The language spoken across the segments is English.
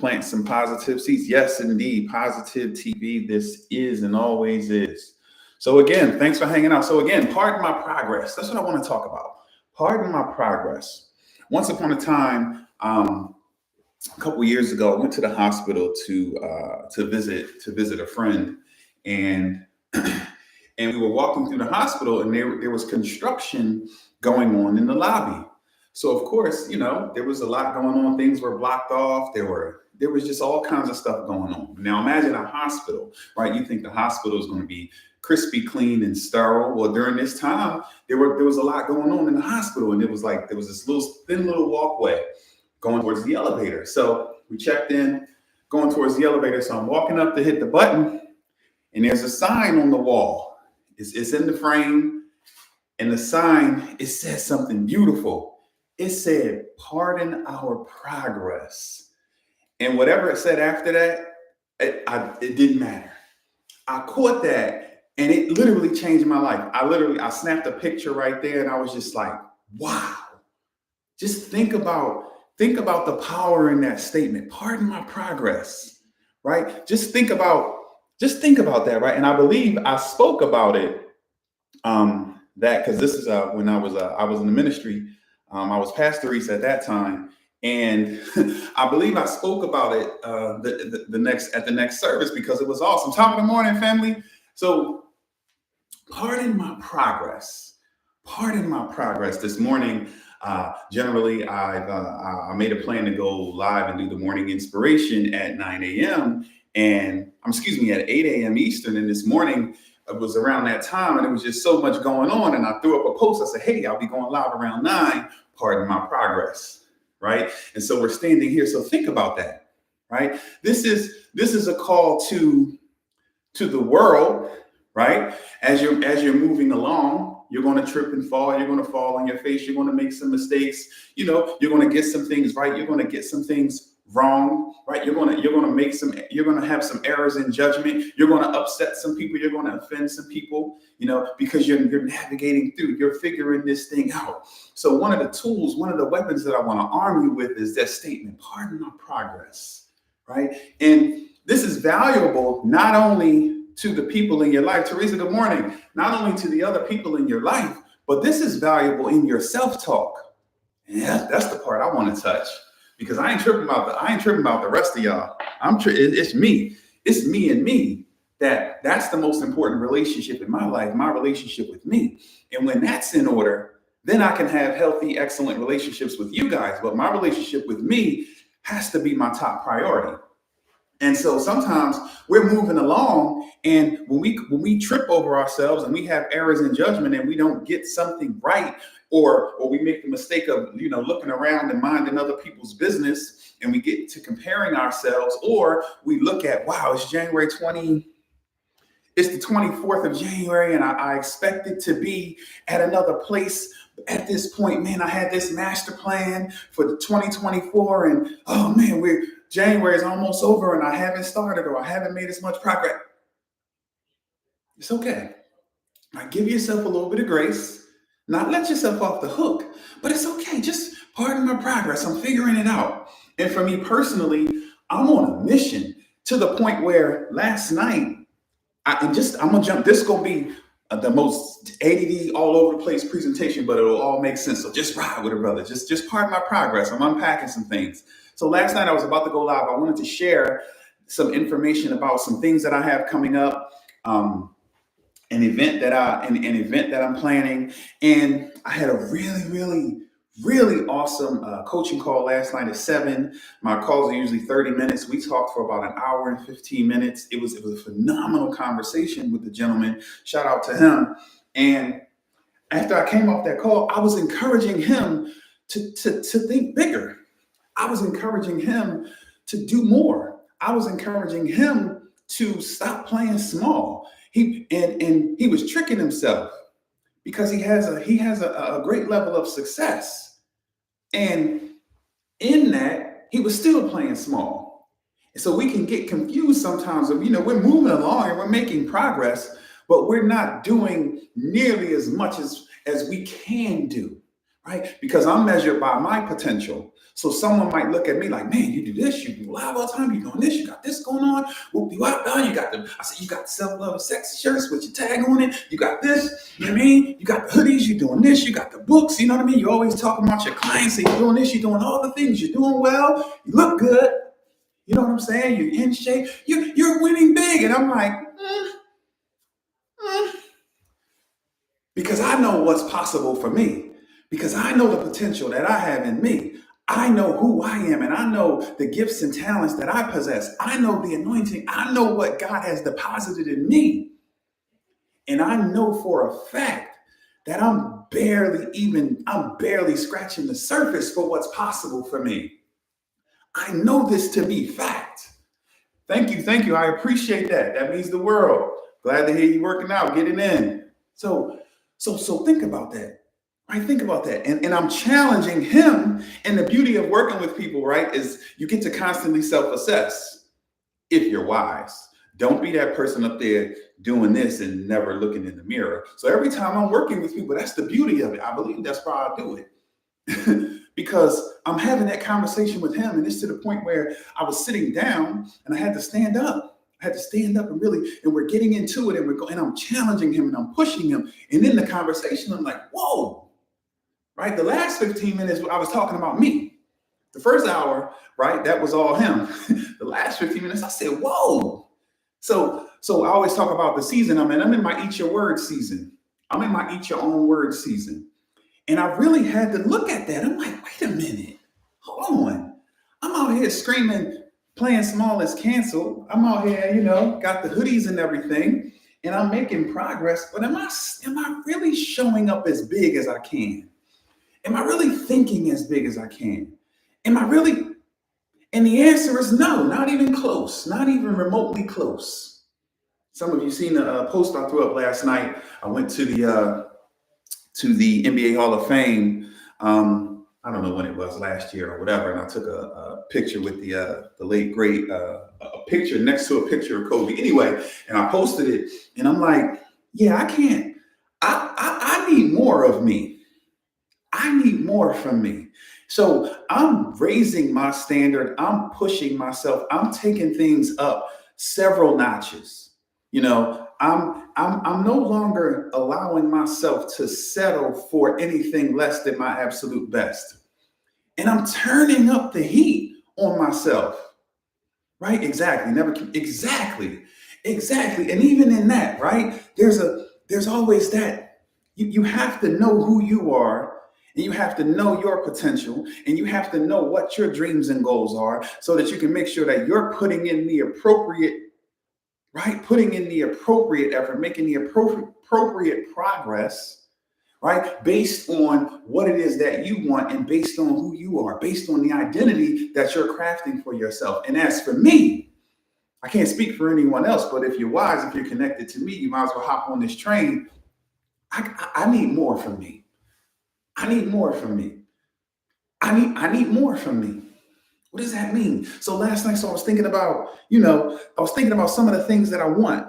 plant some positive seeds. Yes, indeed, positive TV. This is and always is. So again, thanks for hanging out. So again, pardon my progress. That's what I want to talk about. Pardon my progress. Once upon a time, a couple years ago, I went to the hospital to visit a friend, and and we were walking through the hospital, and there was construction going on in the lobby. So of course, there was a lot going on. Things were blocked off. There was just all kinds of stuff going on. Now imagine a hospital, right? You think the hospital is going to be crispy clean and sterile. Well, during this time, there was a lot going on in the hospital, and it was like there was this little thin little walkway going towards the elevator. So we checked in, going towards the elevator. So I'm walking up to hit the button, and there's a sign on the wall. It's in the frame, and the sign, it says something beautiful. It said, "Pardon our progress." And whatever it said after that, it didn't matter. I caught that, and it literally changed my life. I snapped a picture right there, and I was just like, wow. Just think about the power in that statement. Pardon my progress, right? Just think about that, right? And I believe I spoke about it, that because this is when I was in the ministry. I was Pastor Reese at that time, and I believe I spoke about it at the next service because it was awesome. Top of the morning, family. So, pardon my progress. Pardon my progress. This morning, generally, I made a plan to go live and do the morning inspiration at 9 a.m. and at 8 a.m. Eastern. And this morning, it was around that time, and it was just so much going on. And I threw up a post. I said, "Hey, I'll be going live around 9. Pardon my progress." Right. And so we're standing here. So think about that. Right. This is a call to the world. Right. As you're moving along, you're going to trip and fall. You're going to fall on your face. You're going to make some mistakes. You're going to get some things right. You're going to get some things wrong, right? You're going to have some errors in judgment. You're going to upset some people. You're going to offend some people, because you're navigating through, you're figuring this thing out. So one of the tools, one of the weapons that I want to arm you with is that statement, pardon my progress, right? And this is valuable not only to the people in your life, Teresa, good morning, not only to the other people in your life, but this is valuable in your self-talk. Yeah, that's the part I want to touch. Because I ain't tripping about the rest of y'all. It's me. It's me and me. That's the most important relationship in my life, my relationship with me. And when that's in order, then I can have healthy, excellent relationships with you guys. But my relationship with me has to be my top priority. And so sometimes we're moving along, and when we trip over ourselves and we have errors in judgment and we don't get something right, or we make the mistake of looking around and minding other people's business, and we get to comparing ourselves, or we look at, wow, it's the 24th of January, and I expect it to be at another place. At this point, man, I had this master plan for the 2024, and oh man, January is almost over, and I haven't started, or I haven't made as much progress. It's okay. Now give yourself a little bit of grace, not let yourself off the hook, but it's okay. Just pardon my progress. I'm figuring it out. And for me personally, I'm on a mission to the point where last night, I'm gonna jump. This is gonna be the most ADD all over the place presentation, but it'll all make sense. So just ride with it, brother. Just pardon my progress. I'm unpacking some things. So last night I was about to go live. I wanted to share some information about some things that I have coming up, an event that I'm planning, and I had a really, really, really awesome coaching call last night at 7. My calls are usually 30 minutes. We talked for about an hour and 15 minutes. It was a phenomenal conversation with the gentleman. Shout out to him. And after I came off that call, I was encouraging him to think bigger. I was encouraging him to do more. I was encouraging him to stop playing small. He was tricking himself because he has a great level of success. And in that, he was still playing small. And so we can get confused sometimes of, we're moving along and we're making progress, but we're not doing nearly as much as we can do, right? Because I'm measured by my potential. So someone might look at me like, man, you do this, you do live all the time, you doing this, you got this going on. Whoop, you out there, you got the, I said, you got the self-love and sexy shirts with your tag on it. You got this, you know what I mean? You got the hoodies, you doing this, you got the books, you know what I mean? You always talking about your clients, and you're doing this, you're doing all the things, you're doing well, you look good. You know what I'm saying? You're in shape, you're winning big. And I'm like, because I know what's possible for me, because I know the potential that I have in me. I know who I am, and I know the gifts and talents that I possess. I know the anointing. I know what God has deposited in me. And I know for a fact that I'm barely scratching the surface for what's possible for me. I know this to be fact. Thank you. I appreciate that. That means the world. Glad to hear you working out, getting in. So think about that. Right? Think about that. And I'm challenging him. And the beauty of working with people, right, is you get to constantly self-assess if you're wise. Don't be that person up there doing this and never looking in the mirror. So every time I'm working with people, that's the beauty of it. I believe that's why I do it. Because I'm having that conversation with him. And it's to the point where I was sitting down and I had to stand up. And we're getting into it, and I'm challenging him and I'm pushing him. And in the conversation, I'm like, whoa, right? The last 15 minutes, I was talking about me. The first hour, right? That was all him. The last 15 minutes, I said, whoa. So I always talk about the season I'm in. I'm in my Eat Your Word season. I'm in my Eat Your Own Word season. And I really had to look at that. I'm like, wait a minute, hold on. I'm out here screaming, playing small is canceled. I'm out here, got the hoodies and everything, and I'm making progress. But am I really showing up as big as I can? Am I really thinking as big as I can? Am I really? And the answer is no, not even close, not even remotely close. Some of you seen the post I threw up last night. I went to the NBA Hall of Fame. I don't know when it was, last year or whatever, and I took a picture with the late great, a picture next to a picture of Kobe. Anyway, and I posted it, and I'm like, yeah, I can't. I need more of me. I need more from me. So I'm raising my standard. I'm pushing myself. I'm taking things up several notches. I'm no longer allowing myself to settle for anything less than my absolute best. And I'm turning up the heat on myself. Right? Exactly. Exactly. And even in that, right? There's always that. You have to know who you are, and you have to know your potential, and you have to know what your dreams and goals are, so that you can make sure that you're putting in the appropriate effort, making the appropriate progress, right? Based on what it is that you want, and based on who you are, based on the identity that you're crafting for yourself. And as for me, I can't speak for anyone else, but if you're wise, if you're connected to me, you might as well hop on this train. I need more from me. I need more from me. I need more from me. What does that mean? So last night, I was thinking about, some of the things that I want.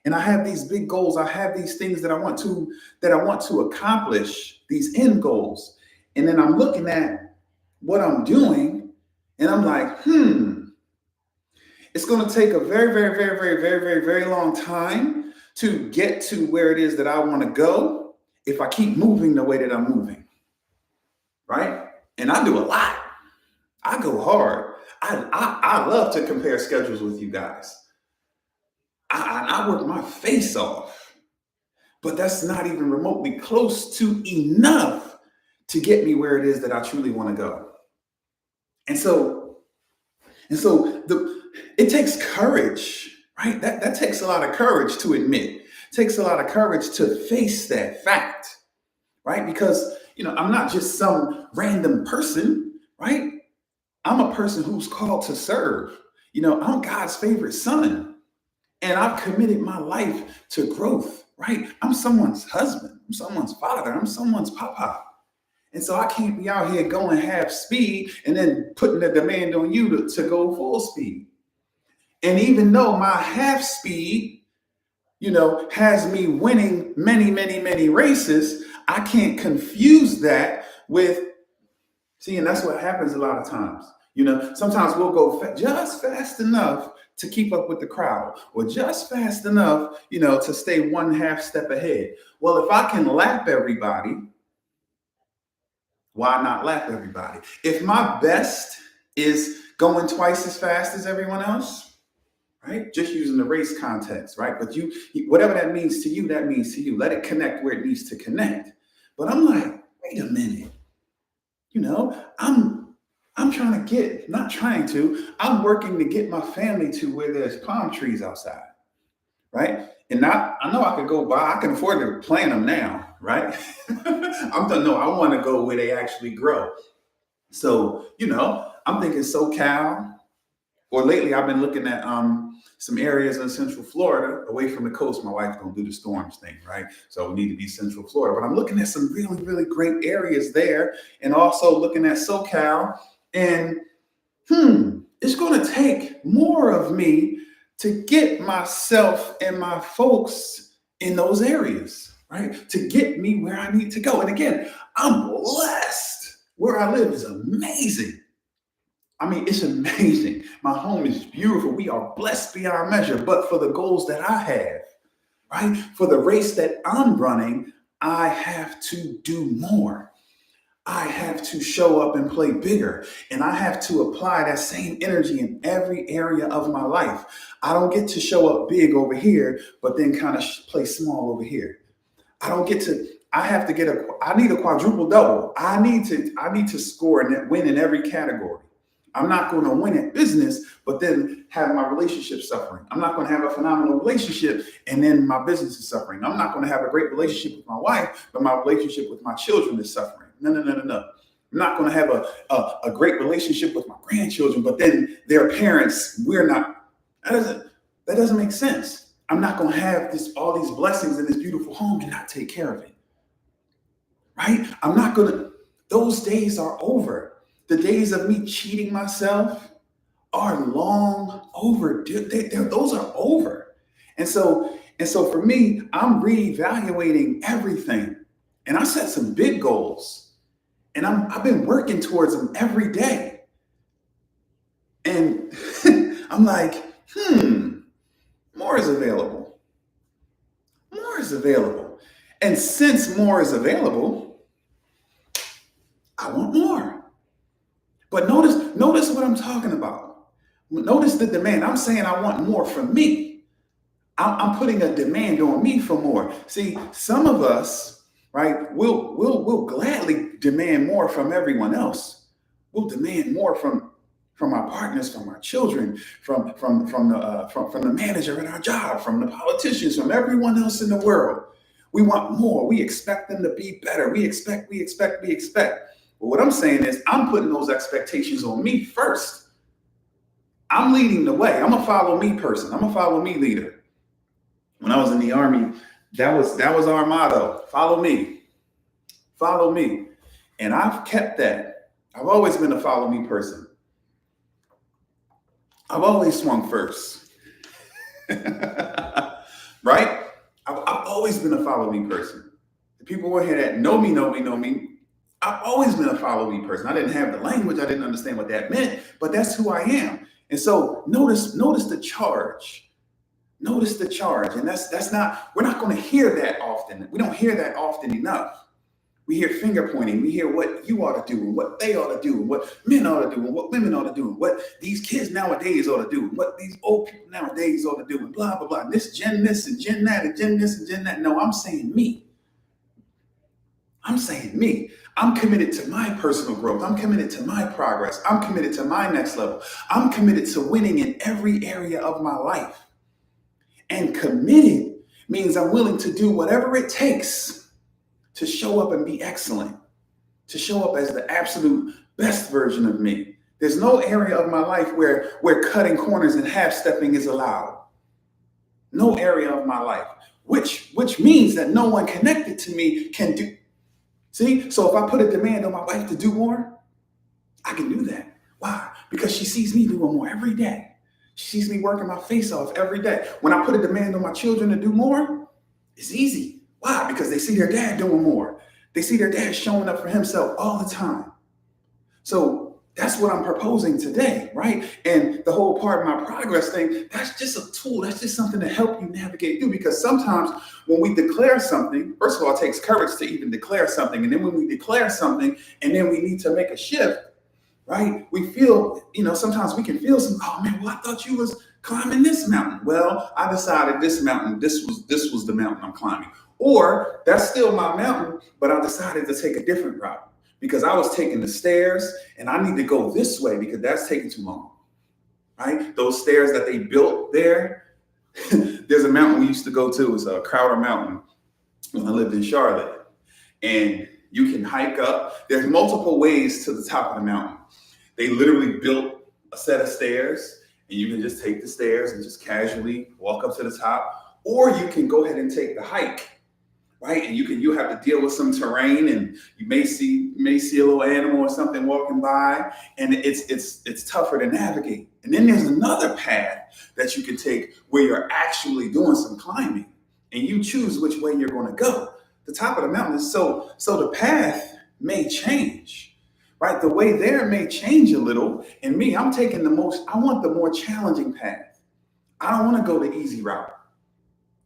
And I have these big goals. I have these things that I want to accomplish, these end goals. And then I'm looking at what I'm doing, and I'm like, it's going to take a very, very, very, very, very, very, very long time to get to where it is that I want to go if I keep moving the way that I'm moving. Right? And I do a lot. I go hard. I love to compare schedules with you guys. I work my face off, but that's not even remotely close to enough to get me where it is that I truly want to go. And so it takes courage, right? That takes a lot of courage to admit. It takes a lot of courage to face that fact, right? Because, I'm not just some random person, right? I'm a person who's called to serve. I'm God's favorite son, and I've committed my life to growth, right? I'm someone's husband. I'm someone's father. I'm someone's papa. And so I can't be out here going half speed and then putting the demand on you to go full speed. And even though my half speed, has me winning many, many, many races, I can't confuse that with See, and that's what happens a lot of times. You know, sometimes we'll go just fast enough to keep up with the crowd, or just fast enough, to stay one half step ahead. Well, if I can lap everybody, why not lap everybody? If my best is going twice as fast as everyone else, right? Just using the race context, right? But whatever that means to you, that means to you. Let it connect where it needs to connect. But I'm like, wait a minute. I'm trying to I'm working to get my family to where there's palm trees outside, right? And I know I could go buy, I can afford to plant them now, right? I want to go where they actually grow. So, I'm thinking SoCal, or lately I've been looking at some areas in Central Florida, away from the coast. My wife's gonna do the storms thing, right? So we need to be Central Florida. But I'm looking at some really, really great areas there, and also looking at SoCal. And it's gonna take more of me to get myself and my folks in those areas, right? To get me where I need to go. And again, I'm blessed. Where I live is amazing. I mean, it's amazing. My home is beautiful. We are blessed beyond measure. But for the goals that I have, right? For the race that I'm running, I have to do more. I have to show up and play bigger. And I have to apply that same energy in every area of my life. I don't get to show up big over here, but then kind of play small over here. I need a quadruple double. I need to score and win in every category. I'm not going to win at business, but then have my relationship suffering. I'm not going to have a phenomenal relationship and then my business is suffering. I'm not going to have a great relationship with my wife, but my relationship with my children is suffering. No. I'm not going to have a great relationship with my grandchildren, but then their parents, we're not. That doesn't make sense. I'm not going to have all these blessings in this beautiful home and not take care of it. Right? Those days are over. The days of me cheating myself are long overdue. Those are over. And so for me, I'm reevaluating everything. And I set some big goals. And I've been working towards them every day. And I'm like, more is available. More is available. And since more is available, I want more. But notice what I'm talking about. Notice the demand. I'm saying I want more from me. I'm putting a demand on me for more. See, some of us, right, we'll gladly demand more from everyone else. We'll demand more from our partners, from our children, from the manager at our job, from the politicians, from everyone else in the world. We want more. We expect them to be better. We expect. But what I'm saying is I'm putting those expectations on me first. I'm leading the way. I'm a follow me person. I'm a follow me leader. When I was in the Army, that was our motto. Follow me. Follow me. And I've kept that. I've always been a follow me person. I've always swung first. Right? I've always been a follow me person. The people who are here that know me. I've always been a follow me person. I didn't have the language. I didn't understand what that meant, but that's who I am. And so notice the charge. Notice the charge. And we're not going to hear that often. We don't hear that often enough. We hear finger pointing. We hear what you ought to do and what they ought to do and what men ought to do and what women ought to do and what these kids nowadays ought to do and what these old people nowadays ought to do and blah, blah, blah. And this gen this and gen that and gen this and gen that. No, I'm saying me. I'm committed to my personal growth. I'm committed to my progress. I'm committed to my next level. I'm committed to winning in every area of my life. And committed means I'm willing to do whatever it takes to show up and be excellent, to show up as the absolute best version of me. There's no area of my life where cutting corners and half-stepping is allowed. No area of my life, which means that no one connected to me can do. See, so if I put a demand on my wife to do more, I can do that. Why? Because she sees me doing more every day. She sees me working my face off every day. When I put a demand on my children to do more, it's easy. Why? Because they see their dad doing more. They see their dad showing up for himself all the time. So that's what I'm proposing today, right? And the whole part of my progress thing, that's just a tool. That's just something to help you navigate through. Because sometimes when we declare something, first of all, it takes courage to even declare something. And then when we declare something and then we need to make a shift, right? We feel, sometimes we can feel oh man, well, I thought you was climbing this mountain. Well, I decided this mountain, this was the mountain I'm climbing. Or that's still my mountain, but I decided to take a different route because I was taking the stairs and I need to go this way because that's taking too long. Right? Those stairs that they built there. There's a mountain we used to go to, it's a Crowder Mountain when I lived in Charlotte. And you can hike up. There's multiple ways to the top of the mountain. They literally built a set of stairs and you can just take the stairs and just casually walk up to the top, or you can go ahead and take the hike, right? And you have to deal with some terrain and you may see a little animal or something walking by, and it's tougher to navigate. And then there's another path that you can take where you're actually doing some climbing and you choose which way you're going to go. The top of the mountain is so the path may change. Right? The way there may change a little. And me, I want the more challenging path. I don't want to go the easy route.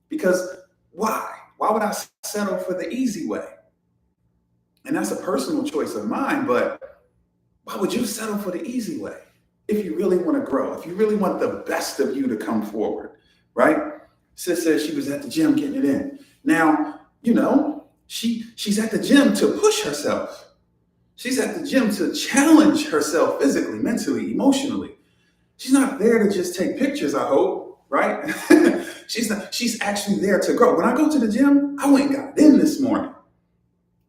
Because why? Why would I settle for the easy way? And that's a personal choice of mine, but why would you settle for the easy way? If you really want to grow, if you really want the best of you to come forward, right? Sis says she was at the gym getting it in. Now, she's at the gym to push herself. She's at the gym to challenge herself physically, mentally, emotionally. She's not there to just take pictures, I hope, right? She's actually there to grow. When I go to the gym, I went and got in this morning,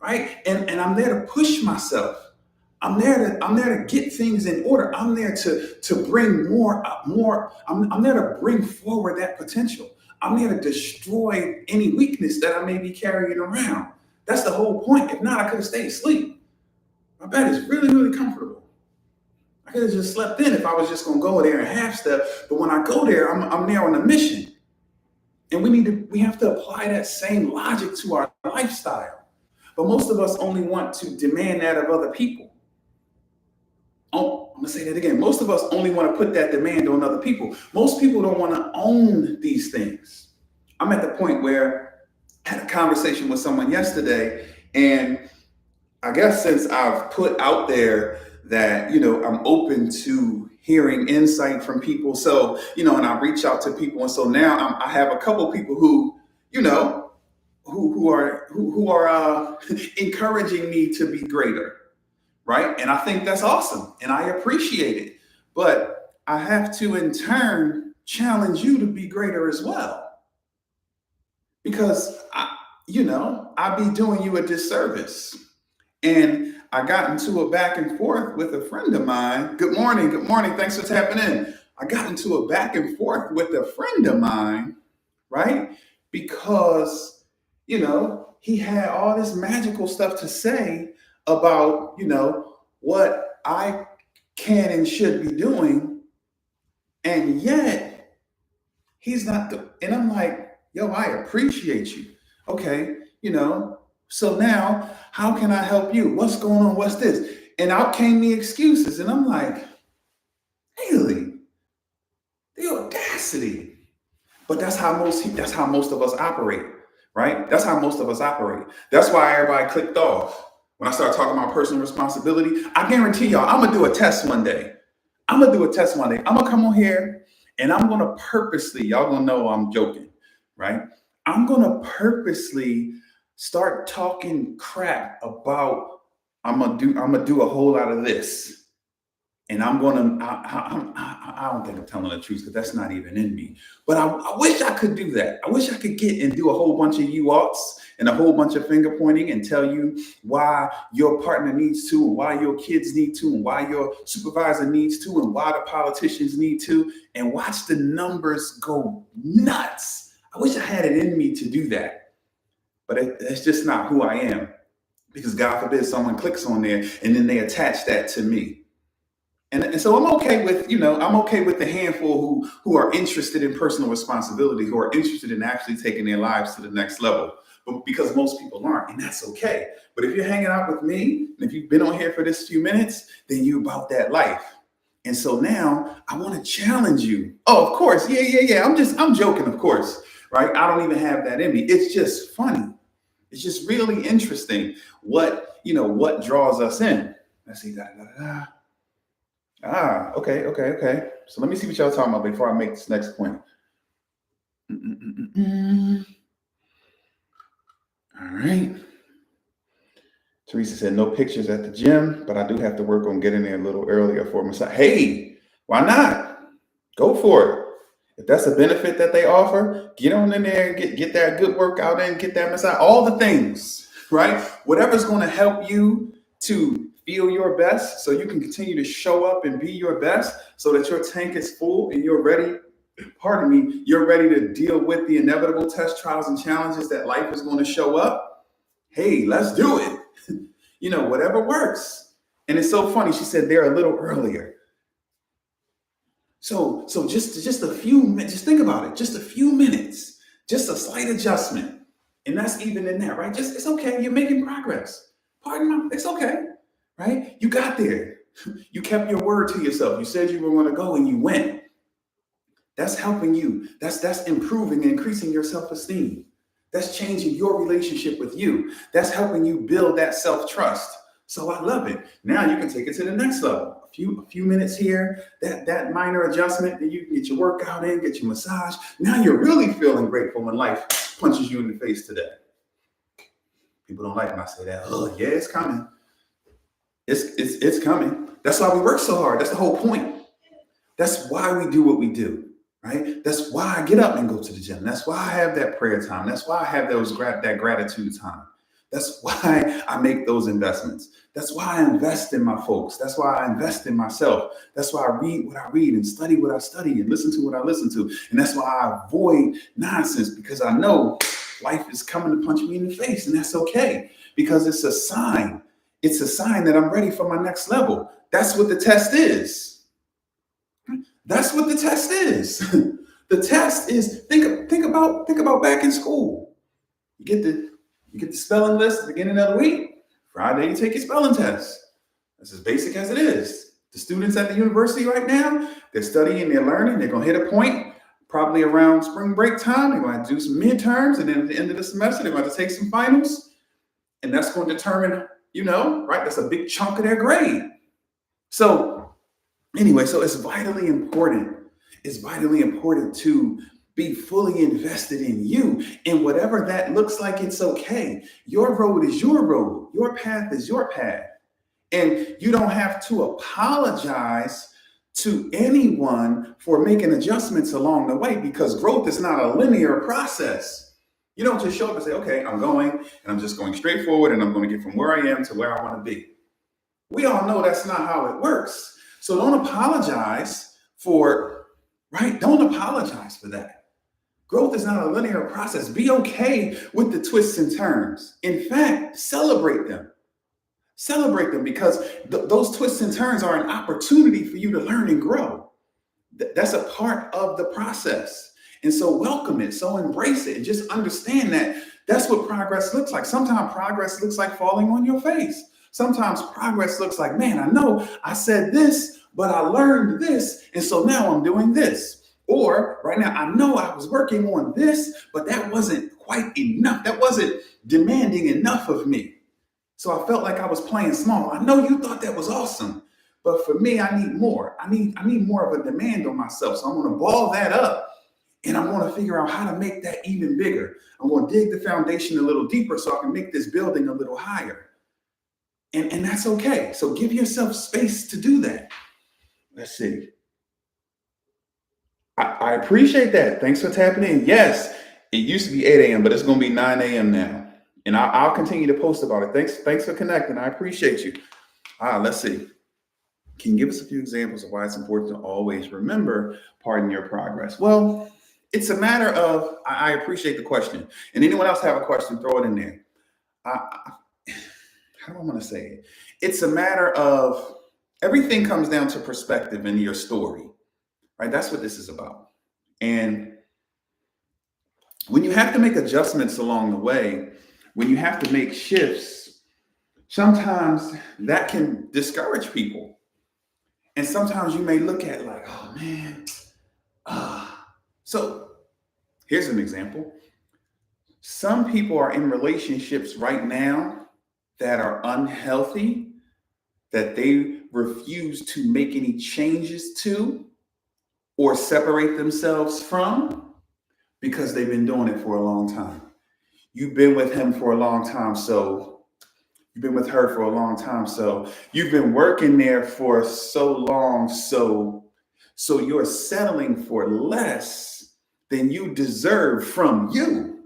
right? And I'm there to push myself. I'm there to get things in order. I'm there to bring more. I'm there to bring forward that potential. I'm there to destroy any weakness that I may be carrying around. That's the whole point. If not, I could have stayed asleep. My bed is really, really comfortable. I could have just slept in if I was just going to go there and half step. But when I go there, I'm there on a mission. And we have to apply that same logic to our lifestyle. But most of us only want to demand that of other people. Oh, I'm going to say that again. Most of us only want to put that demand on other people. Most people don't want to own these things. I'm at the point where I had a conversation with someone yesterday, and I guess since I've put out there that, I'm open to hearing insight from people. So, and I reach out to people. And so now I have a couple people who, who are encouraging me to be greater. Right. And I think that's awesome. And I appreciate it. But I have to, in turn, challenge you to be greater as well. Because, I'd be doing you a disservice. And I got into a back and forth with a friend of mine. Good morning. Good morning. Thanks for tapping in. I got into a back and forth with a friend of mine, right? Because, he had all this magical stuff to say about, what I can and should be doing. And yet he's not. And I'm like, yo, I appreciate you. Okay. So now, how can I help you? What's going on? What's this? And out came the excuses. And I'm like, really? The audacity. But that's how most of us operate, right? That's how most of us operate. That's why everybody clicked off. When I start talking about personal responsibility, I guarantee y'all, I'm going to do a test one day. I'm going to come on here and I'm going to purposely, y'all going to know I'm joking, right? I'm going to purposely start talking crap about I'm gonna do a whole lot of this, and I don't think I'm telling the truth because that's not even in me. But I wish I could do that. I wish I could get and do a whole bunch of you-oughts and a whole bunch of finger pointing and tell you why your partner needs to, and why your kids need to, and why your supervisor needs to, and why the politicians need to, and watch the numbers go nuts. I wish I had it in me to do that. But it's just not who I am, because God forbid someone clicks on there and then they attach that to me. And so I'm okay with, I'm okay with the handful who are interested in personal responsibility, who are interested in actually taking their lives to the next level. but because most people aren't, and that's okay. But if you're hanging out with me, and if you've been on here for this few minutes, then you're about that life. And so now I want to challenge you. Oh, of course. Yeah. I'm joking, of course. Right? I don't even have that in me. It's just funny. It's just really interesting what draws us in. Let's see. Okay. So let me see what y'all talking about before I make this next point. All right. Teresa said, no pictures at the gym, but I do have to work on getting there a little earlier for a massage. Hey, why not? Go for it. If that's a benefit that they offer, get on in there, get that good workout in, get that massage, all the things, right? Whatever's going to help you to feel your best so you can continue to show up and be your best so that your tank is full and you're ready, you're ready to deal with the inevitable test, trials, and challenges that life is going to show up. Hey, let's do it. Whatever works. And it's so funny. She said they're a little earlier. So just a few minutes, just think about it. Just a few minutes, just a slight adjustment. And that's even in that, right? It's okay. You're making progress. It's okay, right? You got there. You kept your word to yourself. You said you were going to go and you went. That's helping you. That's improving and increasing your self-esteem. That's changing your relationship with you. That's helping you build that self-trust. So I love it. Now you can take it to the next level. A few minutes here, that minor adjustment, and you can get your workout in, get your massage. Now you're really feeling grateful when life punches you in the face today. People don't like when I say that. Oh, yeah, it's coming. It's coming. That's why we work so hard. That's the whole point. That's why we do what we do. Right? That's why I get up and go to the gym. That's why I have that prayer time. That's why I have that gratitude time. That's why I make those investments. That's why I invest in my folks. That's why I invest in myself. That's why I read what I read and study what I study and listen to what I listen to. And that's why I avoid nonsense, because I know life is coming to punch me in the face, and that's okay, because it's a sign. It's a sign that I'm ready for my next level. That's what the test is. That's what the test is. The test is think about back in school. You get the spelling list at the beginning of the week. Friday, you take your spelling test. That's as basic as it is. The students at the university right now, they're studying, they're learning, they're gonna hit a point probably around spring break time. They're going to do some midterms, and then at the end of the semester, they're going to take some finals, and that's going to determine, right? That's a big chunk of their grade. So anyway, so it's vitally important. It's vitally important to be fully invested in you, and whatever that looks like, it's okay. Your road is your road. Your path is your path. And you don't have to apologize to anyone for making adjustments along the way, because growth is not a linear process. You don't just show up and say, okay, I'm going, and I'm just going straight forward, and I'm going to get from where I am to where I want to be. We all know that's not how it works. So don't apologize right? Don't apologize for that. Growth is not a linear process. Be okay with the twists and turns. In fact, celebrate them. Celebrate them, because those twists and turns are an opportunity for you to learn and grow. That's a part of the process. And so welcome it. So embrace it, and just understand that that's what progress looks like. Sometimes progress looks like falling on your face. Sometimes progress looks like, man, I know I said this, but I learned this, and so now I'm doing this. Or right now, I know I was working on this, but that wasn't quite enough. That wasn't demanding enough of me. So I felt like I was playing small. I know you thought that was awesome, but for me, I need more. I need more of a demand on myself. So I'm going to ball that up, and I'm going to figure out how to make that even bigger. I'm going to dig the foundation a little deeper so I can make this building a little higher. And that's okay. So give yourself space to do that. Let's see. I appreciate that. Thanks for tapping in. Yes, it used to be 8 a.m., but it's going to be 9 a.m. now. And I'll continue to post about it. Thanks for connecting. I appreciate you. Let's see. Can you give us a few examples of why it's important to always remember pardon your progress? Well, it's a matter of, I appreciate the question. And anyone else have a question, throw it in there. How do I want to say it? It's a matter of, everything comes down to perspective in your story, right? That's what this is about. And when you have to make adjustments along the way, when you have to make shifts, sometimes that can discourage people. And sometimes you may look at like, oh man, so here's an example. Some people are in relationships right now that are unhealthy, that they refuse to make any changes to or separate themselves from because they've been doing it for a long time. You've been with him for a long time, so you've been with her for a long time, so you've been working there for so long, so you're settling for less than you deserve from you.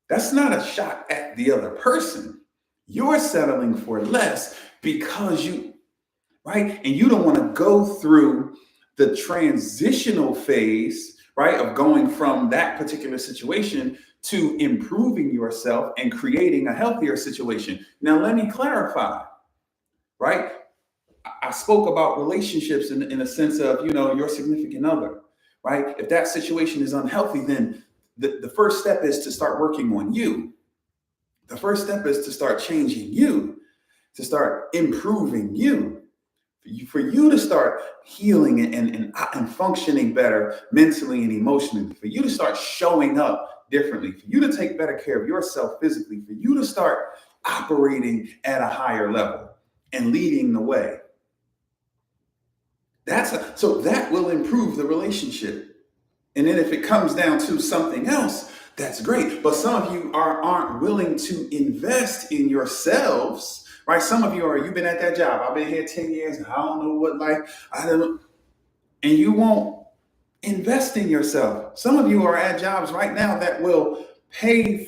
That's not a shot at the other person. You're settling for less because you, right? And you don't want to go through the transitional phase, right, of going from that particular situation to improving yourself and creating a healthier situation. Now, let me clarify, right? I spoke about relationships in a sense of, your significant other, right? If that situation is unhealthy, then the first step is to start working on you. The first step is to start changing you, to start improving you. For you to start healing and functioning better mentally and emotionally, for you to start showing up differently, for you to take better care of yourself physically, for you to start operating at a higher level and leading the way. So that will improve the relationship. And then if it comes down to something else, that's great. But some of you aren't willing to invest in yourselves. Right? Some of you've been at that job. I've been here 10 years and I don't know what I don't know. And you won't invest in yourself. Some of you are at jobs right now that will pay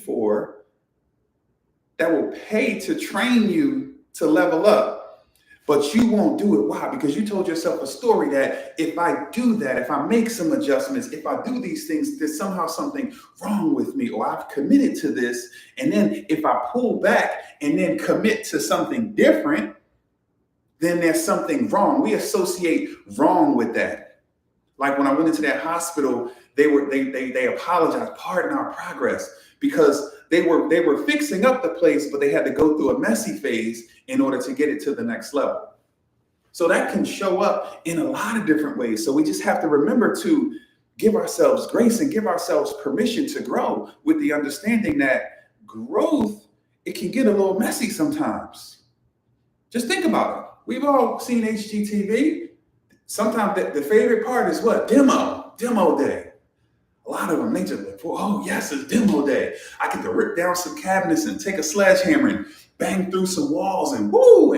to train you to level up. But you won't do it. Why? Because you told yourself a story that if I do that, if I make some adjustments, if I do these things, there's somehow something wrong with me, or I've committed to this. And then if I pull back and then commit to something different, then there's something wrong. We associate wrong with that. Like when I went into that hospital, they apologized, pardon our progress, because they were fixing up the place, but they had to go through a messy phase in order to get it to the next level. So that can show up in a lot of different ways. So we just have to remember to give ourselves grace and give ourselves permission to grow, with the understanding that growth, it can get a little messy sometimes. Just think about it. We've all seen HGTV. Sometimes the favorite part is what? Demo day. A lot of them, they just like, oh yes, it's demo day. I get to rip down some cabinets and take a sledgehammer and bang through some walls and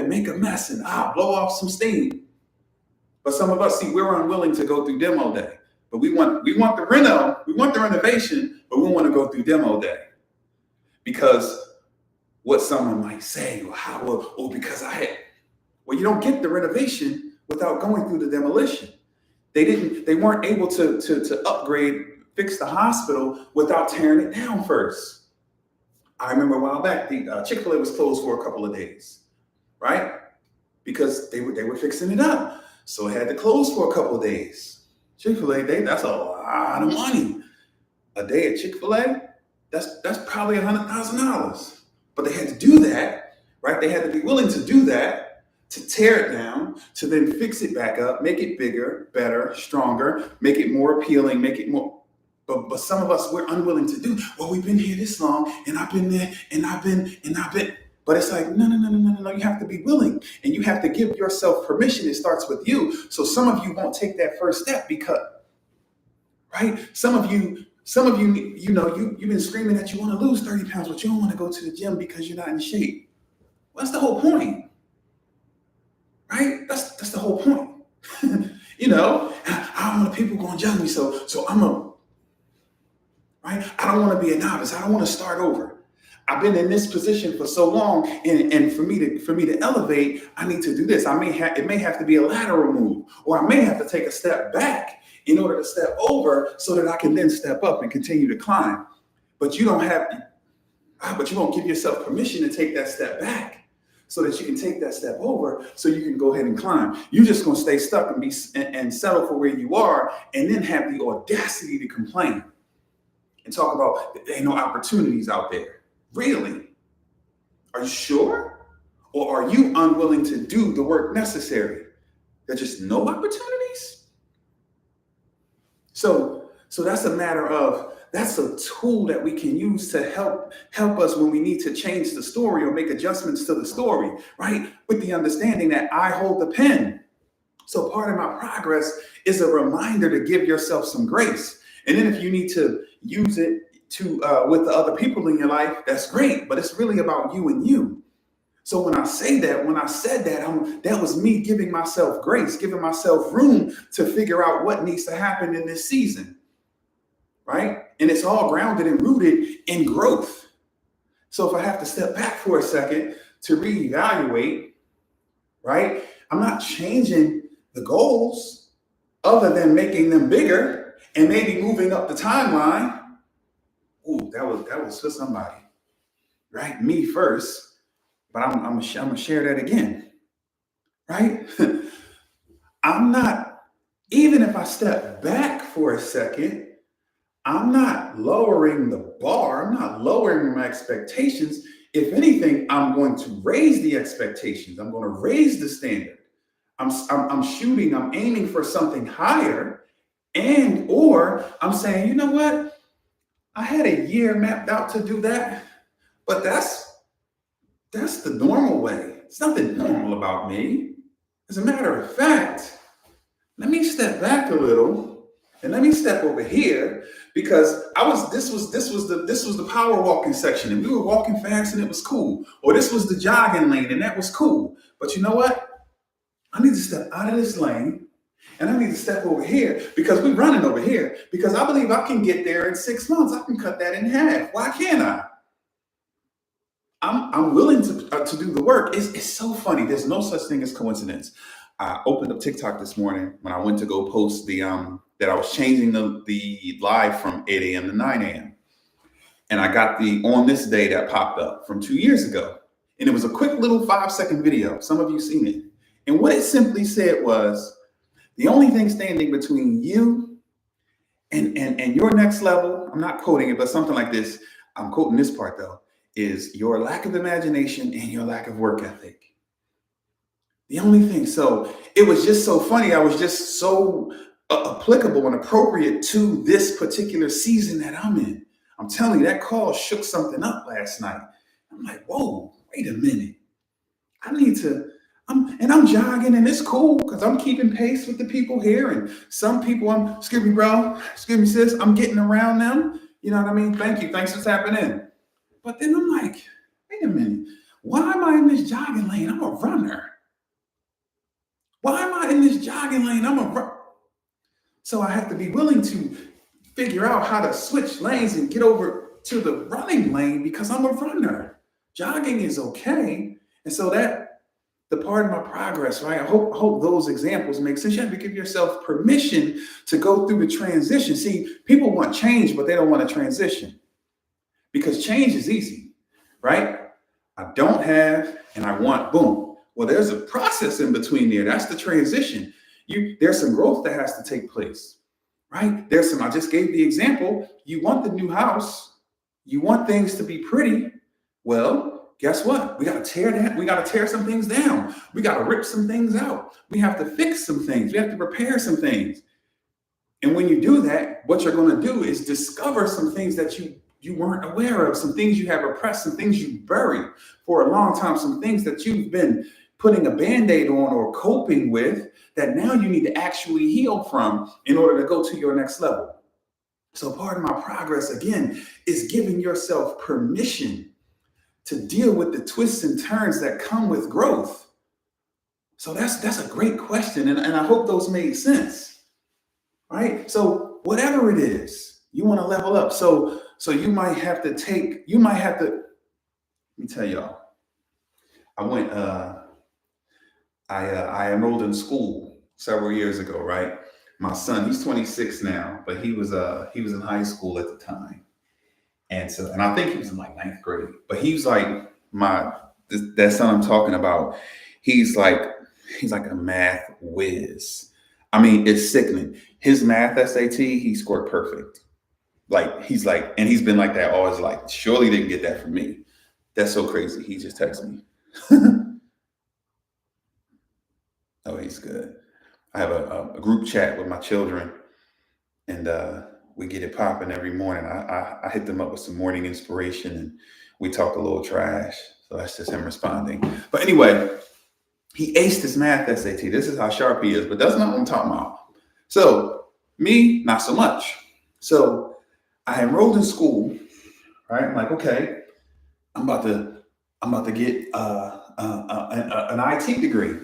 make a mess and blow off some steam. But some of us, see, we're unwilling to go through demo day. But we want the renovation, but we want to go through demo day. Because what someone might say, you don't get the renovation without going through the demolition. They weren't able to upgrade, fix the hospital without tearing it down first. I remember a while back, the Chick-fil-A was closed for a couple of days, right? Because they were fixing it up. So it had to close for a couple of days. Chick-fil-A, that's a lot of money. A day at Chick-fil-A, that's probably $100,000. But they had to do that, right? They had to be willing to do that, to tear it down, to then fix it back up, make it bigger, better, stronger, make it more appealing, make it more. But some of us, we're unwilling to do. Well, we've been here this long, and I've been there, and I've been. But it's like, no. You have to be willing, and you have to give yourself permission. It starts with you. So some of you won't take that first step because, right? Some of you, you've been screaming that you want to lose 30 pounds, but you don't want to go to the gym because you're not in shape. Well, that's the whole point, right? That's the whole point. I don't want people going to judge me, so right? I don't want to be a novice. I don't want to start over. I've been in this position for so long, and for me to elevate, I need to do this. It may have to be a lateral move, or I may have to take a step back in order to step over so that I can then step up and continue to climb. But you won't give yourself permission to take that step back so that you can take that step over so you can go ahead and climb. You're just going to stay stuck and settle for where you are, and then have the audacity to complain. and talk about there ain't no opportunities out there. Really? Are you sure? Or are you unwilling to do the work necessary? There's just no opportunities? So that's a matter of, that's a tool that we can use to help us when we need to change the story or make adjustments to the story, right? With the understanding that I hold the pen. So part of my progress is a reminder to give yourself some grace. And then if you need to use it to with the other people in your life, that's great. But it's really about you and you. So when I said that, that was me giving myself grace, giving myself room to figure out what needs to happen in this season, right? And it's all grounded and rooted in growth. So if I have to step back for a second to reevaluate, right? I'm not changing the goals other than making them bigger and maybe moving up the timeline. Ooh, that was for somebody, right? Me first. But I'm gonna share that again, right? I'm not, even if I step back for a second, I'm not lowering the bar. I'm not lowering my expectations. If anything, I'm going to raise the expectations. I'm going to raise the standard. I'm aiming for something higher, or I'm saying, you know what? I had a year mapped out to do that, but that's the normal way. It's nothing normal about me. As a matter of fact, let me step back a little and let me step over here, because this was the power walking section and we were walking fast and it was cool. Or this was the jogging lane and that was cool. But you know what? I need to step out of this lane and I need to step over here because we're running over here, because I believe I can get there in 6 months. I can cut that in half. Why can't I? I'm willing to do the work. It's so funny. There's no such thing as coincidence. I opened up TikTok this morning when I went to go post the that I was changing the live from 8 a.m. to 9 a.m. And I got the on this day that popped up from 2 years ago. And it was a quick little 5-second video. Some of you seen it. And what it simply said was, the only thing standing between you and your next level, I'm not quoting it, but something like this, I'm quoting this part though, is your lack of imagination and your lack of work ethic. The only thing. So it was just so funny. I was just so applicable and appropriate to this particular season that I'm in. I'm telling you, that call shook something up last night. I'm like, whoa, wait a minute. I'm jogging and it's cool because I'm keeping pace with the people here. And some people, excuse me, bro, excuse me, sis, I'm getting around them. You know what I mean? Thank you. Thanks for tapping in. But then I'm like, wait a minute. Why am I in this jogging lane? I'm a runner. Why am I in this jogging lane? I'm a runner. So I have to be willing to figure out how to switch lanes and get over to the running lane because I'm a runner. Jogging is okay. And so that the part of my progress, right? I hope those examples make sense. You have to give yourself permission to go through the transition. See, people want change, but they don't want to transition because change is easy, right? I don't have and I want, boom. Well, there's a process in between there. That's the transition. There's some growth that has to take place, right? I just gave the example. You want the new house. You want things to be pretty. Well, guess what? We got to tear that. We got to tear some things down. We got to rip some things out. We have to fix some things. We have to repair some things. And when you do that, what you're going to do is discover some things that you weren't aware of, some things you have repressed, some things you buried for a long time, some things that you've been putting a Band-Aid on or coping with that now you need to actually heal from in order to go to your next level. So part of my progress, again, is giving yourself permission to deal with the twists and turns that come with growth. So that's a great question. And I hope those made sense, right? So whatever it is, you want to level up. So you might have to, let me tell y'all, I enrolled in school several years ago, right? My son, he's 26 now, but he was in high school at the time. And I think he was in like 9th grade, but he was like that son I'm talking about. He's like a math whiz. I mean, it's sickening. His math SAT, he scored perfect. Like he's like, and he's been like that all his life. Surely didn't get that from me. That's so crazy. He just texted me. Oh, he's good. I have a group chat with my children, and we get it popping every morning. I hit them up with some morning inspiration, and we talk a little trash. So that's just him responding. But anyway, he aced his math SAT. This is how sharp he is, but that's not what I'm talking about. So me, not so much. So I enrolled in school, right? I'm like, okay, I'm about to get an IT degree.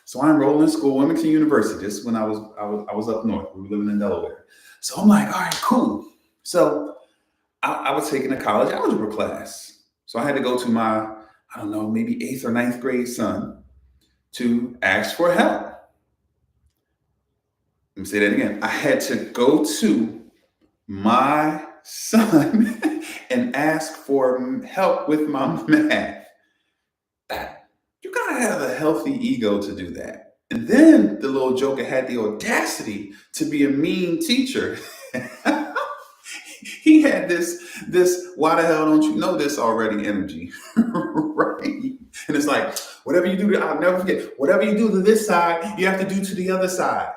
So I enrolled in school, Wilmington University. This is when I was up north. We were living in Delaware. So I'm like, all right, cool. So I was taking a college algebra class. So I had to go to my, I don't know, maybe eighth or ninth grade son to ask for help. Let me say that again. I had to go to my son and ask for help with my math. You gotta have a healthy ego to do that. And then the little joker had the audacity to be a mean teacher. He had this why the hell don't you know this already energy, right? And it's like, whatever you do, I'll never forget, whatever you do to this side, you have to do to the other side.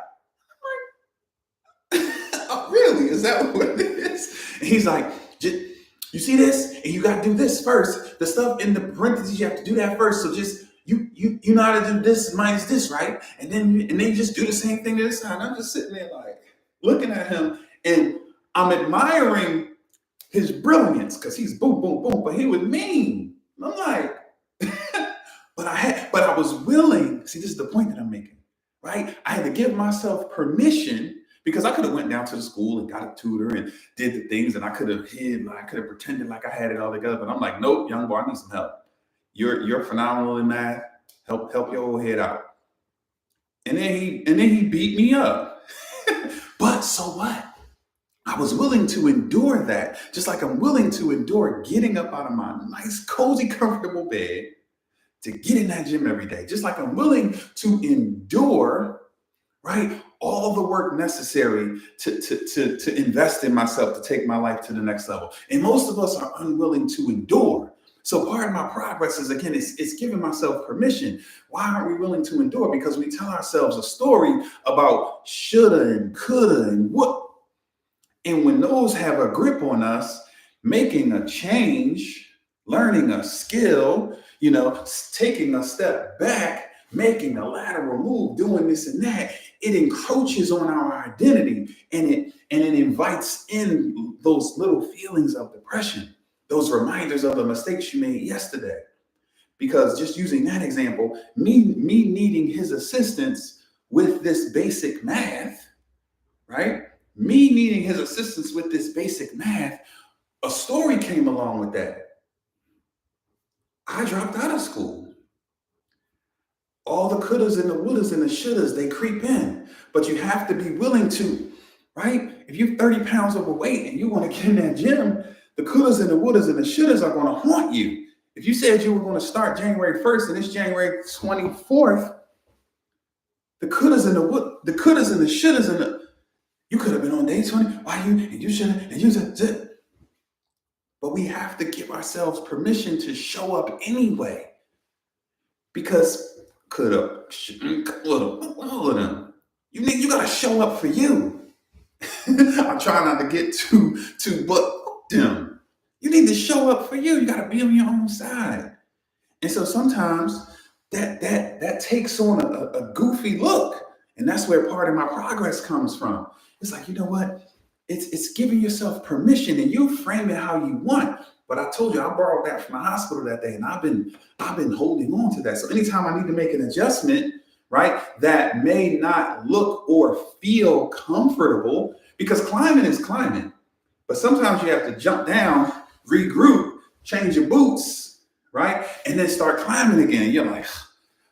Oh, really? Is that what it is? And he's like, you see this? And you got to do this first. The stuff in the parentheses, you have to do that first. So just you know how to do this minus this, right? And then you just do the same thing to this side. And I'm just sitting there like looking at him, and I'm admiring his brilliance because he's boom, boom, boom, but he was mean. I'm like, but I was willing. See, this is the point that I'm making, right? I had to give myself permission because I could have went down to the school and got a tutor and did the things, and I could have hid, I could have pretended like I had it all together. But I'm like, nope, young boy, I need some help. You're phenomenal in math. Help your old head out. And then he beat me up. But so what? I was willing to endure that, just like I'm willing to endure getting up out of my nice, cozy, comfortable bed to get in that gym every day. Just like I'm willing to endure, right, all the work necessary to invest in myself, to take my life to the next level. And most of us are unwilling to endure. So part of my progress is, again, it's giving myself permission. Why aren't we willing to endure? Because we tell ourselves a story about shoulda and coulda and what. And when those have a grip on us, making a change, learning a skill, taking a step back, making a lateral move, doing this and that, it encroaches on our identity, and it invites in those little feelings of depression, those reminders of the mistakes you made yesterday. Because just using that example, me needing his assistance with this basic math, right? Me needing his assistance with this basic math, a story came along with that. I dropped out of school. All the couldas and the wouldas and the shouldas, they creep in. But you have to be willing to, right? If you're 30 pounds overweight and you want to get in that gym, the couldas and the wouldas and the shouldas are going to haunt you. If you said you were going to start January 1st and it's January 24th, the couldas and the couldas and the shouldas and the, you could have been on day 20. Why you should have, and you said. But we have to give ourselves permission to show up anyway. Because coulda, all of them. You gotta show up for you. I'm trying not to get too, but them. You need to show up for you. You gotta be on your own side. And so sometimes that takes on a goofy look. And that's where part of my progress comes from. It's like, you know what? It's giving yourself permission, and you frame it how you want. But I told you, I borrowed that from the hospital that day, and I've been holding on to that. So anytime I need to make an adjustment, right, that may not look or feel comfortable, because climbing is climbing. But sometimes you have to jump down, regroup, change your boots, right, and then start climbing again. And you're like,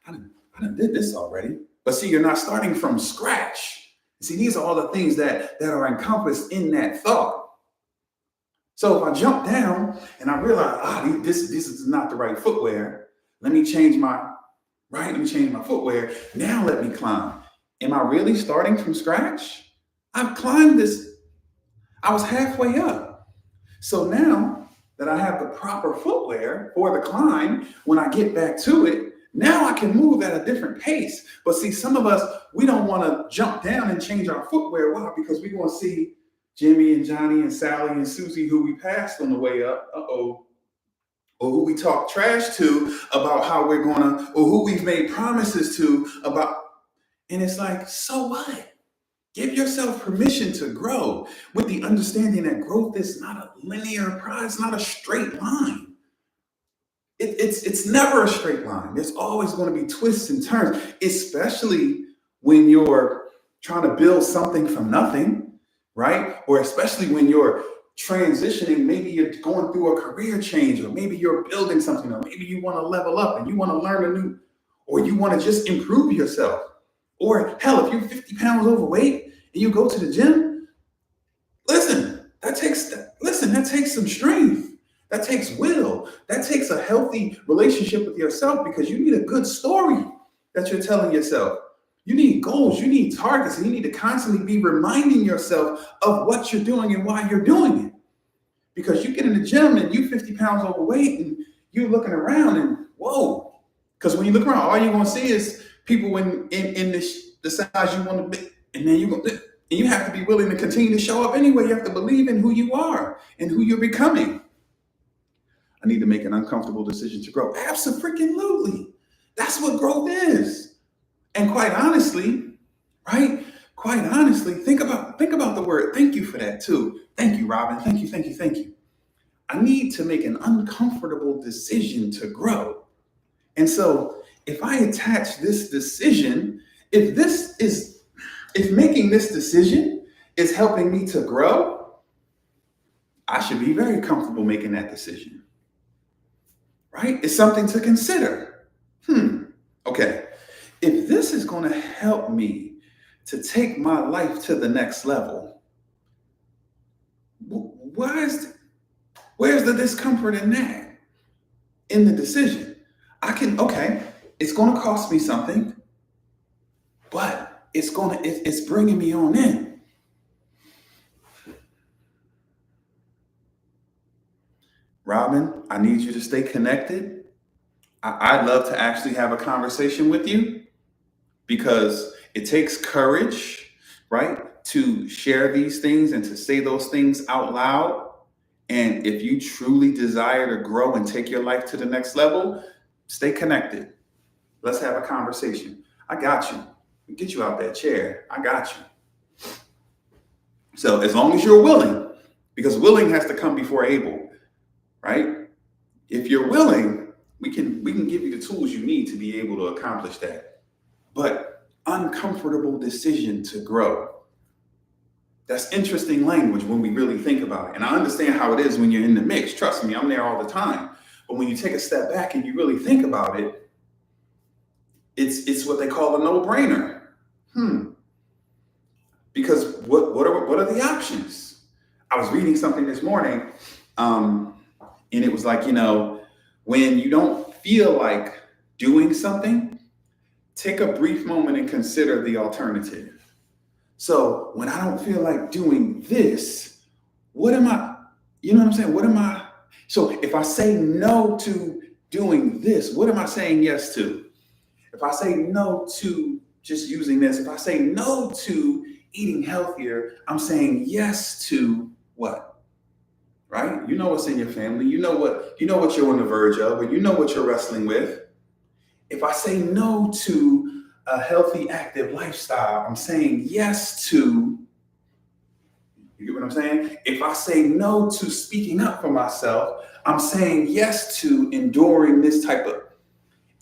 I done did this already. But see, you're not starting from scratch. See, these are all the things that are encompassed in that thought. So if I jump down and I realize, this is not the right footwear, let me change my footwear. Now let me climb. Am I really starting from scratch? I've climbed this I was halfway up. So now that I have the proper footwear for the climb, when I get back to it, now I can move at a different pace. But see, some of us, we don't want to jump down and change our footwear. Why? Because we want to see Jimmy and Johnny and Sally and Susie, who we passed on the way up. Uh-oh. Or who we talk trash to about how we're gonna, or who we've made promises to about. And it's like, so what? Give yourself permission to grow with the understanding that growth is not a linear process, it's not a straight line. It's never a straight line. There's always going to be twists and turns, especially when you're trying to build something from nothing, right? Or especially when you're transitioning, maybe you're going through a career change, or maybe you're building something, or maybe you want to level up and you want to learn a new, or you want to just improve yourself. Or hell, if you're 50 pounds overweight and you go to the gym, that takes some strength. That takes will. That takes a healthy relationship with yourself, because you need a good story that you're telling yourself. You need goals, you need targets, and you need to constantly be reminding yourself of what you're doing and why you're doing it. Because you get in the gym and you're 50 pounds overweight and you're looking around and whoa. Because when you look around, all you're going to see is people in the size you want to be. And then you have to be willing to continue to show up anyway. You have to believe in who you are and who you're becoming. I need to make an uncomfortable decision to grow. Absolutely. That's what growth is. And quite honestly, right? Quite honestly, think about the word. Thank you for that too. Thank you, Robin. Thank you. I need to make an uncomfortable decision to grow. And so if I attach this decision, if making this decision is helping me to grow, I should be very comfortable making that decision. Right? It's something to consider. Okay. If this is going to help me to take my life to the next level, where's the discomfort in that? In the decision? It's going to cost me something, but it's bringing me on in. Robin, I need you to stay connected. I'd love to actually have a conversation with you, because it takes courage, right, to share these things and to say those things out loud. And if you truly desire to grow and take your life to the next level, stay connected. Let's have a conversation. I got you. Get you out that chair. I got you. So as long as you're willing, because willing has to come before able, right? If you're willing, we can give you the tools you need to be able to accomplish that. But uncomfortable decision to grow. That's interesting language when we really think about it. And I understand how it is when you're in the mix. Trust me, I'm there all the time. But when you take a step back and you really think about it, it's what they call a no-brainer. Because what are the options? I was reading something this morning, and it was like, when you don't feel like doing something, take a brief moment and consider the alternative. So when I don't feel like doing this, what am I, you know what I'm saying? So if I say no to doing this, what am I saying yes to? If I say no to just using this, if I say no to eating healthier, I'm saying yes to what? Right? You know what's in your family. You know what you're on the verge of, or you know what you're wrestling with. If I say no to a healthy, active lifestyle, I'm saying yes to, you get what I'm saying? If I say no to speaking up for myself, I'm saying yes to enduring this type of,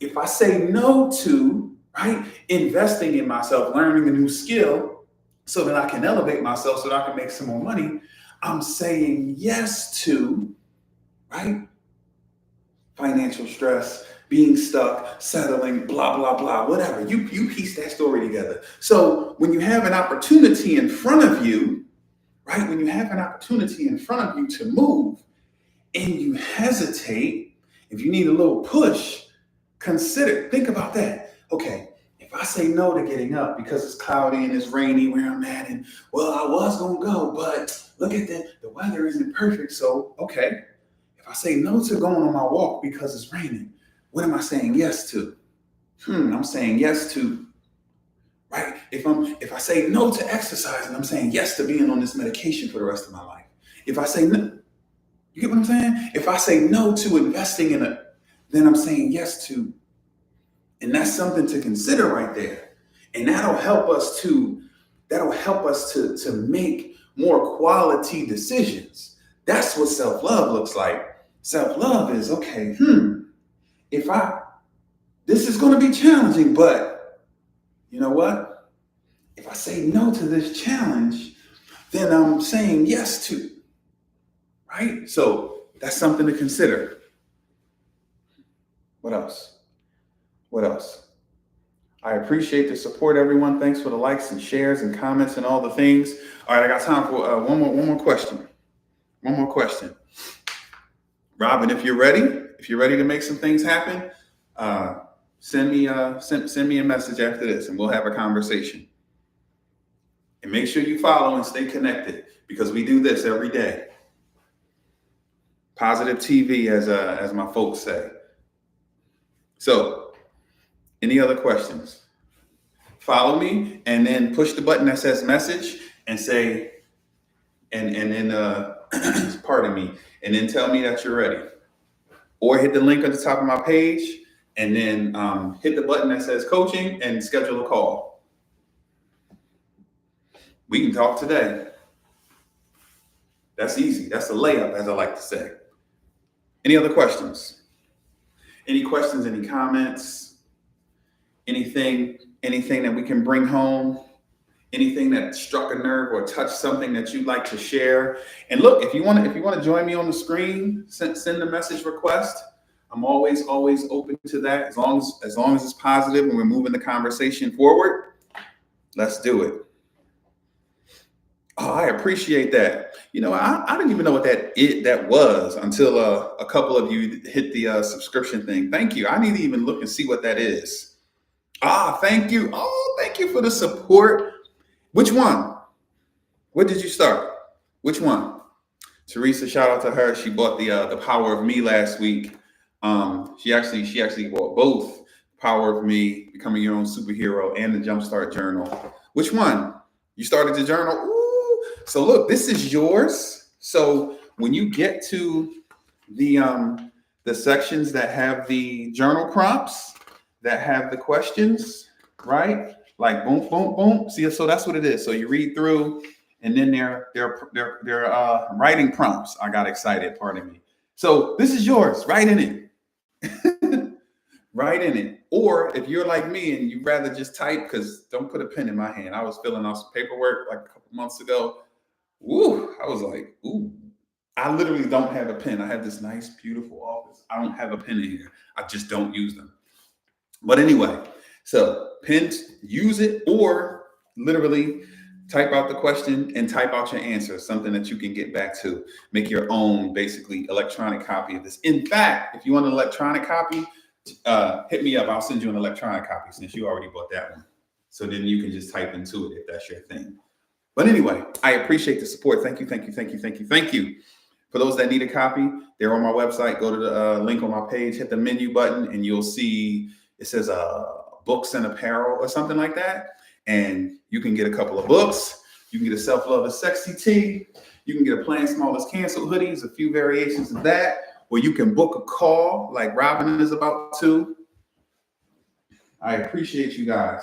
if I say no to, right, investing in myself, learning a new skill so that I can elevate myself, so that I can make some more money, I'm saying yes to, right, financial stress, being stuck, settling, blah, blah, blah, whatever. You piece that story together. So when you have an opportunity in front of you, right, when you have an opportunity in front of you to move and you hesitate, if you need a little push, think about that. Okay, if I say no to getting up because it's cloudy and it's rainy where I'm at, and well, I was gonna go, but look at the weather isn't perfect. So okay, if I say no to going on my walk because it's raining, what am I saying yes to? I'm saying yes to, right? If I say no to exercising, I'm saying yes to being on this medication for the rest of my life. If I say no, you get what I'm saying? If I say no to investing in it, then I'm saying yes to, and that's something to consider right there. And that'll help us to make more quality decisions. That's what self-love looks like. Self-love is okay, if this is going to be challenging, but you know what? If I say no to this challenge, then I'm saying yes to, right? So that's something to consider. What else? What else? I appreciate the support, everyone. Thanks for the likes and shares and comments and all the things. All right, I got time for one more question. One more question. Robin, if you're ready to make some things happen, send me a message after this, and we'll have a conversation. And make sure you follow and stay connected, because we do this every day. Positive TV, as my folks say. So, any other questions? Follow me, and then push the button that says message, and say, and then pardon me, and then tell me that you're ready. Or hit the link at the top of my page, and then hit the button that says coaching and schedule a call. We can talk today. That's easy. That's a layup, as I like to say. Any other questions? Any questions, any comments? Anything that we can bring home? Anything that struck a nerve or touched something that you'd like to share? And look, if you want to join me on the screen, send a message request. I'm always open to that, as long as it's positive and we're moving the conversation forward. Let's do it. Oh, I appreciate that. I didn't even know what that was until a couple of you hit the subscription thing. Thank you. I need to even look and see what that is. Thank you. Oh, thank you for the support. Which one? What did you start? Which one? Teresa, shout out to her. She bought the Power of Me last week. She actually bought both Power of Me, Becoming Your Own Superhero, and the Jumpstart Journal. Which one? You started the journal? Ooh. So look, this is yours. So when you get to the sections that have the journal prompts, that have the questions, right? Like boom, boom, boom. See, so that's what it is. So you read through, and then they're writing prompts. I got excited, pardon me. So this is yours. Write in it. Write in it. Or if you're like me and you'd rather just type, because don't put a pen in my hand. I was filling out some paperwork like a couple months ago. Ooh, I was like, ooh. I literally don't have a pen. I have this nice, beautiful office. I don't have a pen in here. I just don't use them. But anyway, so pens, use it, or literally type out the question and type out your answer, something that you can get back to. Make your own, basically, electronic copy of this. In fact, if you want an electronic copy, hit me up. I'll send you an electronic copy since you already bought that one. So then you can just type into it if that's your thing. But anyway, I appreciate the support. Thank you, thank you, thank you, thank you, thank you. For those that need a copy, they're on my website. Go to the link on my page, hit the menu button, and you'll see it says books and apparel or something like that. And you can get a couple of books. You can get a Self-Love is Sexy tee. You can get a Plan Small is Canceled hoodies, a few variations of that. Or you can book a call like Robin is about to. I appreciate you guys.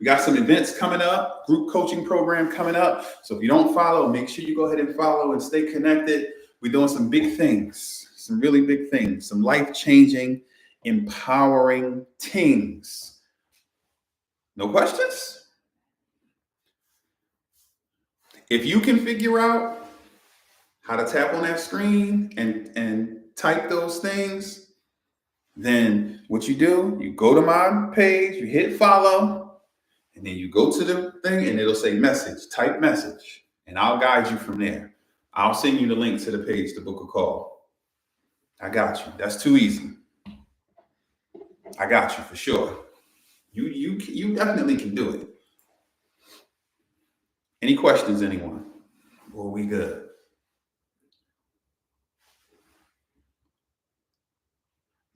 We got some events coming up, group coaching program coming up. So if you don't follow, make sure you go ahead and follow and stay connected. We're doing some big things, some really big things, some life-changing, empowering things. No questions? If you can figure out how to tap on that screen and type those things, then what you do, you go to my page, you hit follow, and then you go to the thing and it'll say message, type message, and I'll guide you from there. I'll send you the link to the page to book a call. I got you. That's too easy. I got you for sure. You definitely can do it. Any questions, anyone? Or we good?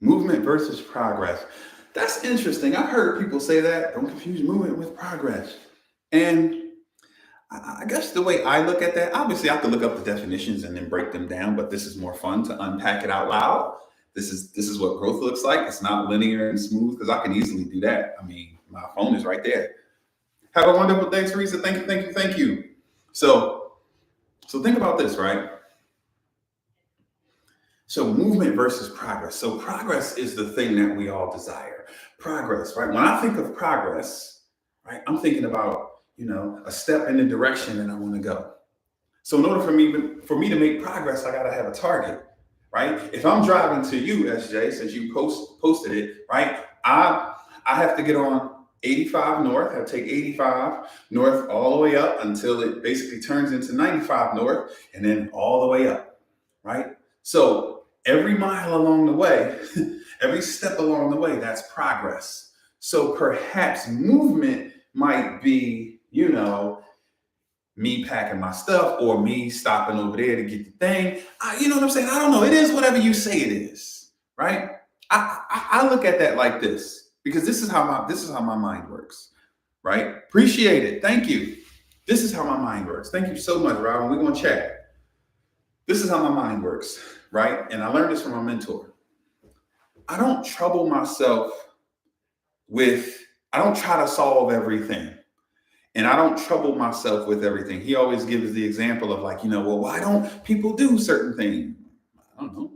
Movement versus progress. That's interesting. I've heard people say that. Don't confuse movement with progress. And I guess the way I look at that, obviously I have to look up the definitions and then break them down, but this is more fun to unpack it out loud. This is what growth looks like. It's not linear and smooth because I can easily do that. I mean, my phone is right there. Have a wonderful day, Teresa. Thank you, thank you, thank you. So think about this, right? So movement versus progress. So progress is the thing that we all desire. Progress, right? When I think of progress, right, I'm thinking about, a step in the direction that I want to go. So in order for me to make progress, I gotta have a target, right? If I'm driving to you, SJ, since you posted it, right? I have to get on 85 north. I take 85 north all the way up until it basically turns into 95 north, and then all the way up, right? So every mile along the way, every step along the way, that's progress. So perhaps movement might be, me packing my stuff or me stopping over there to get the thing. You know what I'm saying? I don't know. It is whatever you say it is, right? I look at that like this because this is how my mind works, right? Appreciate it. Thank you. This is how my mind works. Thank you so much, Robin. We're gonna chat. This is how my mind works, right? And I learned this from my mentor. I don't trouble myself I don't try to solve everything. And I don't trouble myself with everything. He always gives the example of like, well, why don't people do certain things? I don't know.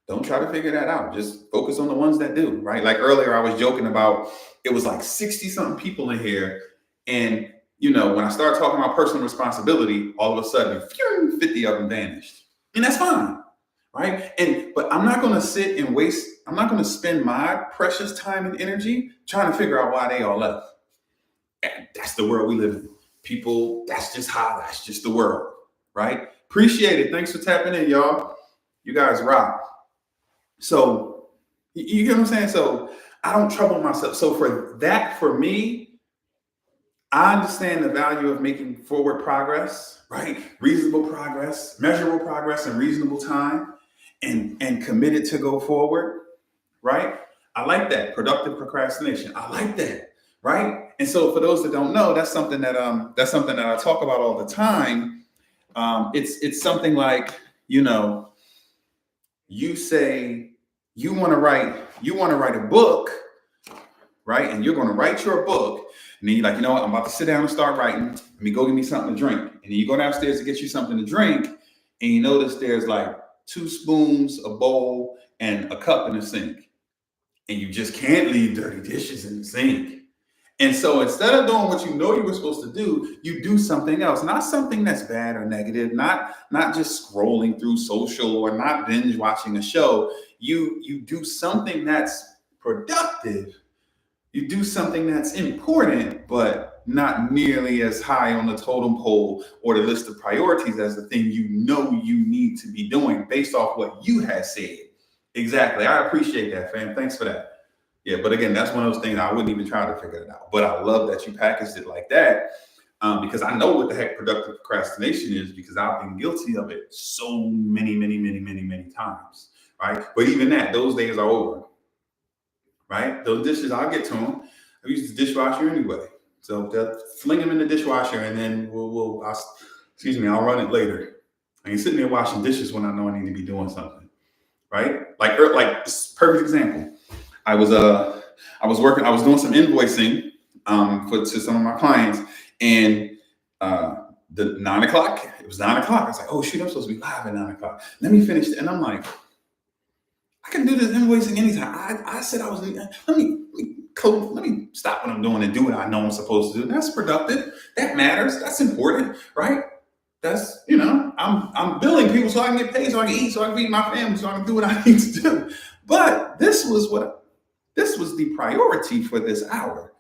Don't try to figure that out. Just focus on the ones that do, right? Like earlier, I was joking about it was like 60 something people in here. And, when I started talking about personal responsibility, all of a sudden, 50 of them vanished. And that's fine, right? But I'm not going to sit and I'm not going to spend my precious time and energy trying to figure out why they all left. That's the world we live in. People, that's just the world, right? Appreciate it. Thanks for tapping in, y'all. You guys rock. So, you get what I'm saying? So, I don't trouble myself. So, for me, I understand the value of making forward progress, right? Reasonable progress, measurable progress in reasonable time, and committed to go forward, right? I like that. Productive procrastination. I like that. Right. And so for those that don't know, that's something that I talk about all the time. It's something like, you say you want to write a book, right? And you're going to write your book. And then you're like, I'm about to sit down and start writing. Let me go get me something to drink. And then you go downstairs to get you something to drink. And you notice there's like 2 spoons, a bowl, and a cup in the sink. And you just can't leave dirty dishes in the sink. And so instead of doing what you were supposed to do, you do something else, not something that's bad or negative, not just scrolling through social or not binge watching a show. You do something that's productive. You do something that's important, but not nearly as high on the totem pole or the list of priorities as the thing you need to be doing based off what you had said. Exactly. I appreciate that, fam. Thanks for that. Yeah, but again, that's one of those things I wouldn't even try to figure it out. But I love that you packaged it like that because I know what the heck productive procrastination is because I've been guilty of it so many, many, many, many, many times, right? But even those days are over, right? Those dishes, I'll get to them. I use the dishwasher anyway. So fling them in the dishwasher and then I'll run it later. I ain't sitting there washing dishes when I know I need to be doing something, right? Like perfect example. I was doing some invoicing to some of my clients, and the 9 o'clock, it was 9 o'clock. I was like, oh shoot, I'm supposed to be live at 9 o'clock. Let me finish it. And I'm like, I can do this invoicing anytime. I said I was, let me stop what I'm doing and do what I know I'm supposed to do. That's productive. That matters. That's important, right? That's, I'm billing people so I can get paid, so I can eat, so I can feed my family, so I can do what I need to do. But this was the priority for this hour.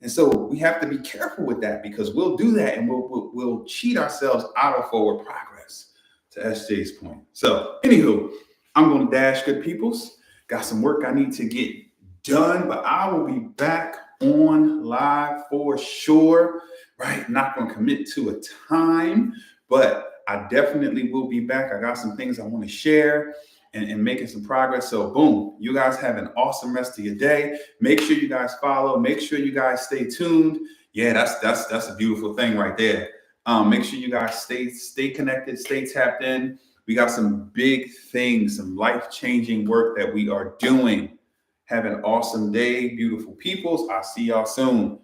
And so we have to be careful with that because we'll do that and we'll cheat ourselves out of forward progress, to SJ's point. So anywho, I'm going to dash, good peoples. Got some work I need to get done, but I will be back on live for sure, right? Not going to commit to a time, but I definitely will be back. I got some things I want to share and making some progress. So boom, you guys have an awesome rest of your day. Make sure you guys follow. Make sure you guys stay tuned. Yeah, that's a beautiful thing right there. Make sure you guys stay connected, stay tapped in. We got some big things, some life-changing work that we are doing. Have an awesome day, beautiful peoples. I'll see y'all soon.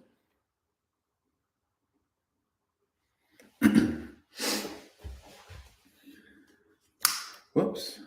Whoops.